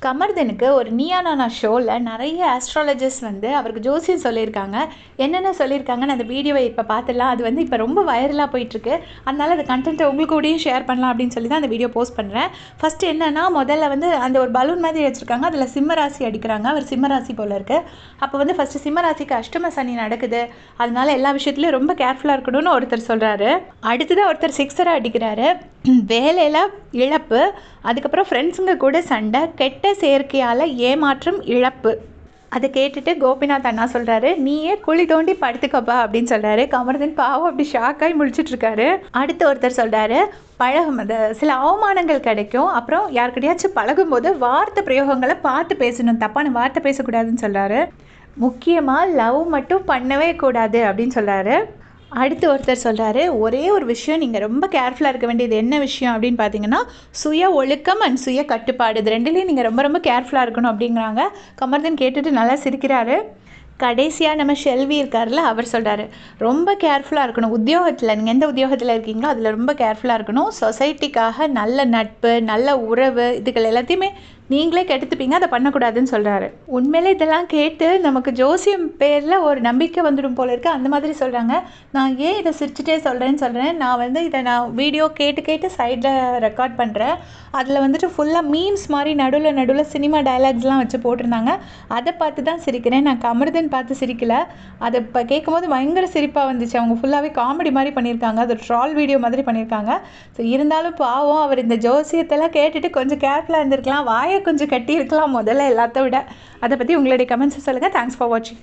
கமர்தனுக்கு ஒரு நீயா நானா ஷோவில் நிறைய ஆஸ்ட்ராலஜர்ஸ் வந்து அவருக்கு ஜோசியம் சொல்லியிருக்காங்க. என்னென்ன சொல்லியிருக்காங்கன்னு அந்த வீடியோவை இப்போ பார்த்துடலாம். அது வந்து இப்போ ரொம்ப வைரலாக போயிட்டுருக்கு. அதனால் அந்த கண்டென்ட்டை உங்களுக்கு கூடயும் ஷேர் பண்ணலாம் அப்படின்னு சொல்லி தான் அந்த வீடியோ போஸ்ட் பண்ணுறேன். ஃபஸ்ட்டு என்னென்னா, முதல்ல வந்து அந்த ஒரு பலூன் மாதிரி வச்சுருக்காங்க. அதில் சிம்மராசி அடிக்கிறாங்க. அவர் சிம்மராசி போல் இருக்குது. அப்போ வந்து ஃபஸ்ட்டு சிம்மராசிக்கு அஷ்டம சனி நடக்குது, அதனால எல்லா விஷயத்துலையும் ரொம்ப கேர்ஃபுல்லாக இருக்கணும்னு ஒருத்தர் சொல்கிறாரு. அடுத்ததாக ஒருத்தர் சிக்ஸராக அடிக்கிறாரு. வேலையில் இழப்பு, அதுக்கப்புறம் ஃப்ரெண்ட்ஸுங்க கூட சண்டை, கெட்ட செயற்கையால் ஏமாற்றம், இழப்பு. அதை கேட்டுட்டு கோபிநாத் அண்ணா சொல்கிறாரு, நீயே குழி தோண்டி படுத்துக்கப்பா அப்படின்னு சொல்கிறாரு. கமர்தன் பாவம் அப்படி ஷாக்காகி முழிச்சிட்ருக்காரு. அடுத்து ஒருத்தர் சொல்கிறாரு, சில அவமானங்கள் கிடைக்கும், அப்புறம் யாருக்கிட்டையாச்சும் பழகும்போது வார்த்தை பிரயோகங்களை பார்த்து பேசணும், தப்பான வார்த்தை பேசக்கூடாதுன்னு சொல்கிறாரு. முக்கியமாக லவ் மட்டும் பண்ணவே கூடாது அப்படின்னு சொல்கிறாரு. அடுத்து ஒருத்தர் சொல்கிறாரு, ஒரே ஒரு விஷயம் நீங்கள் ரொம்ப கேர்ஃபுல்லாக இருக்க வேண்டியது என்ன விஷயம் அப்படின்னு பார்த்தீங்கன்னா, சுய ஒழுக்கம் அண்ட் சுய கட்டுப்பாடு. இது ரெண்டுலேயும் நீங்கள் ரொம்ப ரொம்ப கேர்ஃபுல்லாக இருக்கணும் அப்படிங்கிறாங்க. கமர்தன் கேட்டுட்டு நல்லா சிரிக்கிறாரு. கடைசியாக நம்ம ஷெல்வி இருக்கார்ல, அவர் சொல்கிறாரு, ரொம்ப கேர்ஃபுல்லாக இருக்கணும் உத்தியோகத்தில். நீங்கள் எந்த உத்தியோகத்தில் இருக்கீங்களோ அதில் ரொம்ப கேர்ஃபுல்லாக இருக்கணும். சொசைட்டிக்காக நல்ல நட்பு, நல்ல உறவு, இதுகள் எல்லாத்தையுமே நீங்களே கெடுத்துப்பீங்க, அதை பண்ணக்கூடாதுன்னு சொல்கிறாரு. உண்மையிலே இதெல்லாம் கேட்டு நமக்கு ஜோசியம் பேரில் ஒரு நம்பிக்கை வந்துடும் போல இருக்குது. அந்த மாதிரி சொல்கிறாங்க. நான் ஏன் இதை சிரிச்சுட்டே சொல்கிறேன், நான் வந்து இதை வீடியோ கேட்டு சைடில் ரெக்கார்ட் பண்ணுறேன். அதில் வந்துட்டு ஃபுல்லாக மீம்ஸ் மாதிரி நடுவில் சினிமா டைலாக்ஸ்லாம் வச்சு போட்டிருந்தாங்க. அதை பார்த்து தான் சிரிக்கிறேன். நான் கமர்தன் பார்த்து சிரிக்கலை. அதை இப்போ கேட்கும்போது பயங்கர சிரிப்பாக வந்துச்சு. அவங்க ஃபுல்லாகவே காமெடி மாதிரி பண்ணியிருக்காங்க. அது ட்ரால் வீடியோ மாதிரி பண்ணியிருக்காங்க. ஸோ இருந்தாலும் பாவம், அவர் இந்த ஜோசியத்தெல்லாம் கேட்டுட்டு கொஞ்சம் கேர்ஃபுல்லாக இருந்திருக்கலாம், வாயை கொஞ்சம் கட்டி இருக்கலாம் முதல்ல எல்லாத்த விட. அதை பற்றி உங்களுடைய கமெண்ட்ஸை சொல்லுங்கள். தேங்க்ஸ் ஃபார் வாட்சிங்.